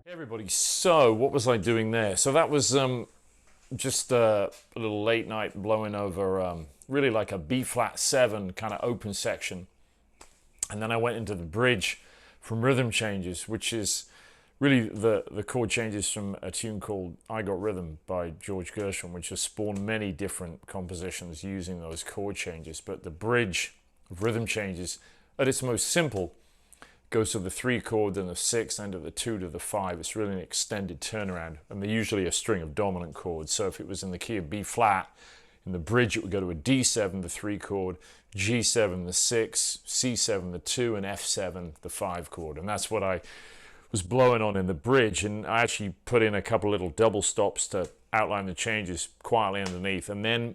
Everybody, so what was I doing there? So that was just a little late night blowing over really like a B flat 7 kind of open section, and then I went into the bridge from Rhythm Changes, which is really the chord changes from a tune called I Got Rhythm by George Gershwin, which has spawned many different compositions using those chord changes. But the bridge of Rhythm Changes, at its most simple, goes to the 3 chord, then the 6, and to the 2 to the 5. It's really an extended turnaround, and they're usually a string of dominant chords. So if it was in the key of B flat, in the bridge it would go to a D7, the 3 chord, G7, the 6, C7, the 2, and F7, the 5 chord. And that's what I was blowing on in the bridge, and I actually put in a couple little double stops to outline the changes quietly underneath. And then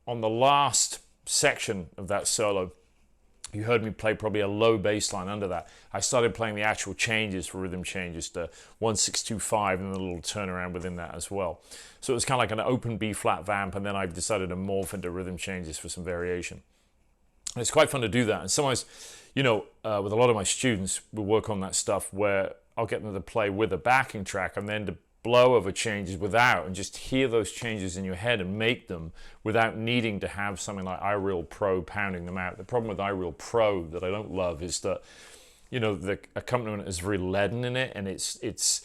on the last section of that solo, you heard me play probably a low bass line under that. I started playing the actual changes for Rhythm Changes to 1-6-2-5, and a little turnaround within that as well. So it was kind of like an open B flat vamp, and then I decided to morph into Rhythm Changes for some variation. And it's quite fun to do that. And sometimes, you know, with a lot of my students, we'll work on that stuff where I'll get them to play with a backing track and then to blow over changes without, and just hear those changes in your head and make them without needing to have something like iReal Pro pounding them out. The problem with iReal Pro that I don't love is that, you know, the accompaniment is very leaden in it, and it's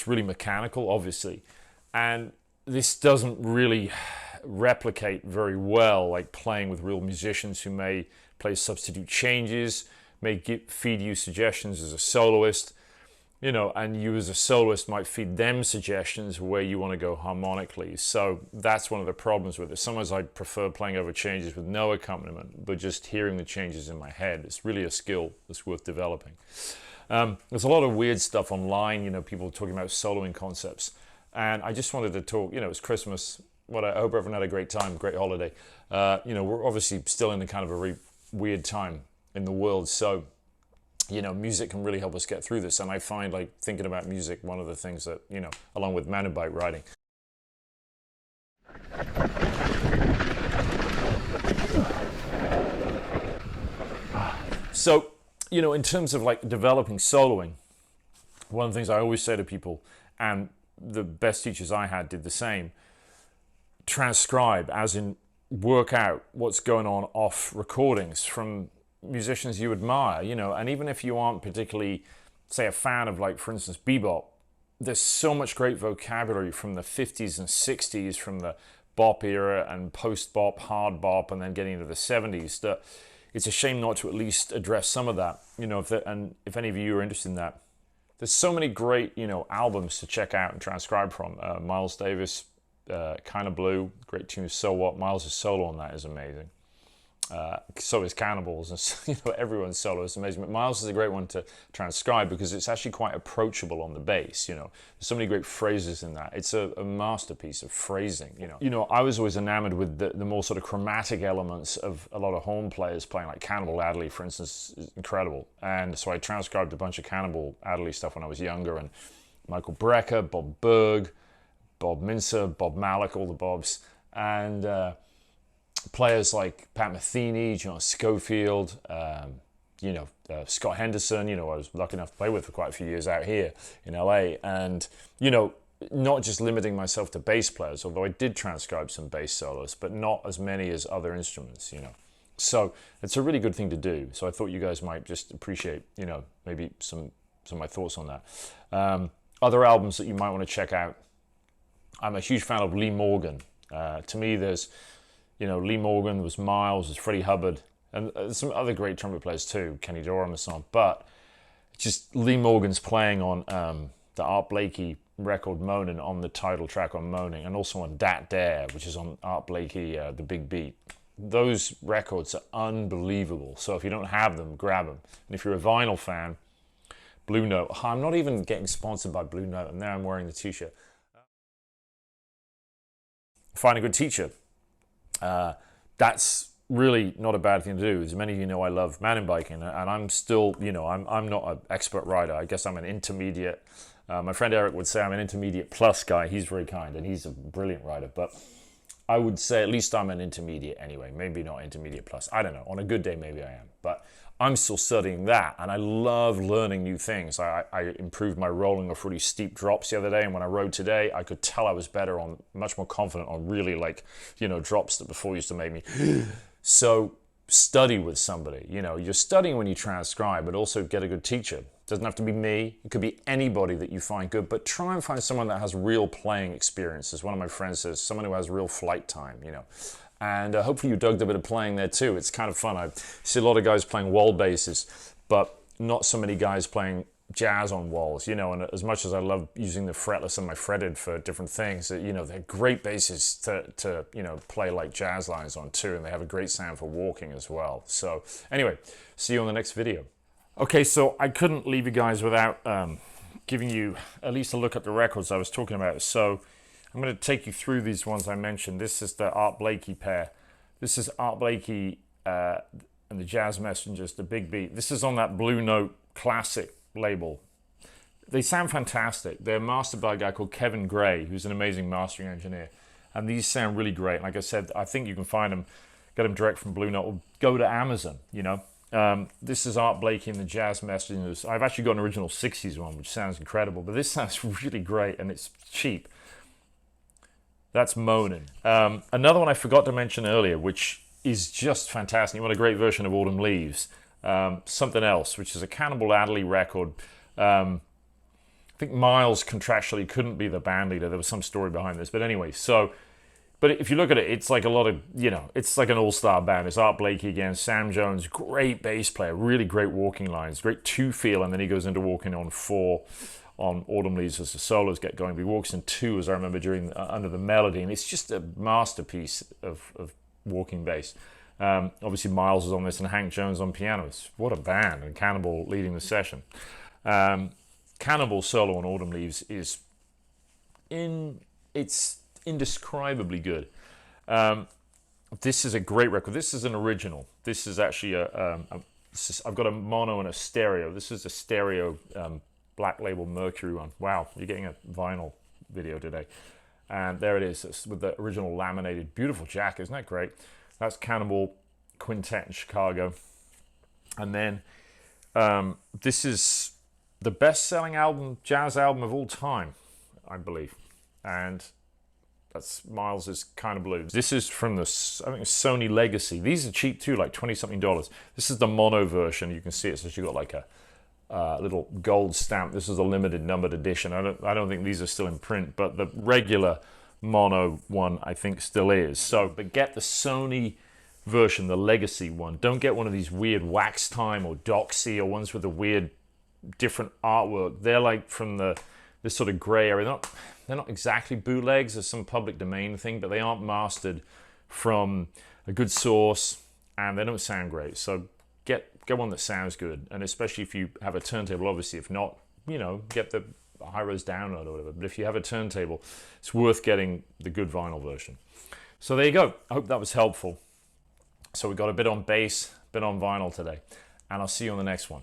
really mechanical, obviously. And this doesn't really replicate very well like playing with real musicians who may play substitute changes, may feed you suggestions as a soloist, you know, and you as a soloist might feed them suggestions where you want to go harmonically. So that's one of the problems with it. Sometimes I prefer playing over changes with no accompaniment, but just hearing the changes in my head. It's really a skill that's worth developing. There's a lot of weird stuff online, you know, people talking about soloing concepts. And I just wanted to talk, you know, it's Christmas. I hope everyone had a great time, great holiday. You know, we're obviously still in a kind of a really weird time in the world. So, you know, music can really help us get through this. And I find, like, thinking about music, one of the things that, you know, along with mountain bike riding. So, you know, in terms of like developing soloing, one of the things I always say to people, and the best teachers I had did the same, transcribe, as in work out what's going on off recordings from musicians you admire, you know. And even if you aren't particularly, say, a fan of, like, for instance, bebop, there's so much great vocabulary from the 50s and 60s, from the bop era and post-bop, hard bop, and then getting into the 70s, that it's a shame not to at least address some of that, you know. If any of you are interested in that, there's so many great, you know, albums to check out and transcribe from. Miles Davis, Kind of Blue, great tune. So What? Miles' solo on that is amazing. So is Cannibals, and, you know, everyone's solo is amazing. But Miles is a great one to transcribe because it's actually quite approachable on the bass. You know, there's so many great phrases in that. It's a masterpiece of phrasing. You know, I was always enamored with the more sort of chromatic elements of a lot of horn players playing, like Cannibal Adderley, for instance, is incredible. And so I transcribed a bunch of Cannibal Adderley stuff when I was younger, and Michael Brecker, Bob Berg, Bob Mincer, Bob Malik, all the Bobs, and players like Pat Metheny, John Schofield, you know, Scott Henderson, you know, I was lucky enough to play with for quite a few years out here in LA. And, you know, not just limiting myself to bass players, although I did transcribe some bass solos, but not as many as other instruments, you know. So it's a really good thing to do. So I thought you guys might just appreciate, you know, maybe some of my thoughts on that. Other albums that you might want to check out. I'm a huge fan of Lee Morgan. To me, there's, you know, Lee Morgan, there was Miles, there's Freddie Hubbard, and some other great trumpet players too, Kenny Dorham and so on. But just Lee Morgan's playing on the Art Blakey record Moanin', on the title track on Moaning, and also on Dat Dare, which is on Art Blakey, The Big Beat. those records are unbelievable. So if you don't have them, grab them. And if you're a vinyl fan, Blue Note. I'm not even getting sponsored by Blue Note, and there I'm wearing the t-shirt. Find a good teacher. That's really not a bad thing to do. As many of you know, I love mountain biking, and I'm still, I'm not an expert rider. I guess I'm an intermediate. My friend Eric would say I'm an intermediate plus guy. He's very kind, and he's a brilliant rider. But I would say at least I'm an intermediate anyway. Maybe not intermediate plus. I don't know. On a good day, maybe I am. But I'm still studying that, and I love learning new things. I improved my rolling off really steep drops the other day, and when I rode today, I could tell I was better on, much more confident on really drops that before used to make me. So study with somebody. You're studying when you transcribe, but also get a good teacher. It doesn't have to be me. It could be anybody that you find good, but try and find someone that has real playing experience. As one of my friends says, someone who has real flight time, And hopefully you dug a bit of playing there too. It's kind of fun. I see a lot of guys playing wall basses, but not so many guys playing jazz on walls, And as much as I love using the fretless and my fretted for different things, they're great basses to play like jazz lines on too, and they have a great sound for walking as well. So anyway, see you on the next video. Okay, so I couldn't leave you guys without giving you at least a look at the records I was talking about. So I'm going to take you through these ones I mentioned. This is the Art Blakey pair. This is Art Blakey and the Jazz Messengers, the Big Beat. This is on that Blue Note Classic label. They sound fantastic. They're mastered by a guy called Kevin Gray, who's an amazing mastering engineer. And these sound really great. Like I said, I think you can find them, get them direct from Blue Note, or go to Amazon, This is Art Blakey and the Jazz Messengers. I've actually got an original 60s one, which sounds incredible, but this sounds really great, and it's cheap. That's Moanin'. Another one I forgot to mention earlier, which is just fantastic. You want a great version of Autumn Leaves. Something Else, which is a Cannibal Adderley record. I think Miles contractually couldn't be the band leader. There was some story behind this. But anyway, but if you look at it, it's like a lot of, it's like an all-star band. It's Art Blakey again, Sam Jones, great bass player, really great walking lines, great two-feel, and then he goes into walking on 4 on Autumn Leaves as the solos get going. But he walks in 2, as I remember, under the melody, and it's just a masterpiece of walking bass. Obviously, Miles is on this, and Hank Jones on piano. What a band, and Cannibal leading the session. Cannibal solo on Autumn Leaves is it's indescribably good. This is a great record. This is an original. This is actually I've got a mono and a stereo. This is a stereo Black Label Mercury one. Wow, you're getting a vinyl video today. And there it is. It's with the original laminated, beautiful jack. Isn't that great? That's Cannibal Quintet in Chicago. And then this is the best-selling jazz album of all time, I believe. And that's Miles's Kind of Blues. This is from the, I think it's Sony Legacy. These are cheap too, like $20-something. This is the mono version. You can see it. So you've got like a little gold stamp. This is a limited numbered edition. I don't think these are still in print, but the regular mono one I think still is. So, but get the Sony version, the Legacy one. Don't get one of these weird Wax Time or Doxy or ones with the weird different artwork. They're like from this sort of gray area. They're not exactly bootlegs. There's some public domain thing, but they aren't mastered from a good source, and they don't sound great. So get one that sounds good, and especially if you have a turntable. Obviously, if not, get the high-res download or whatever. But if you have a turntable, it's worth getting the good vinyl version. So there you go. I hope that was helpful. So we got a bit on bass, a bit on vinyl today, and I'll see you on the next one.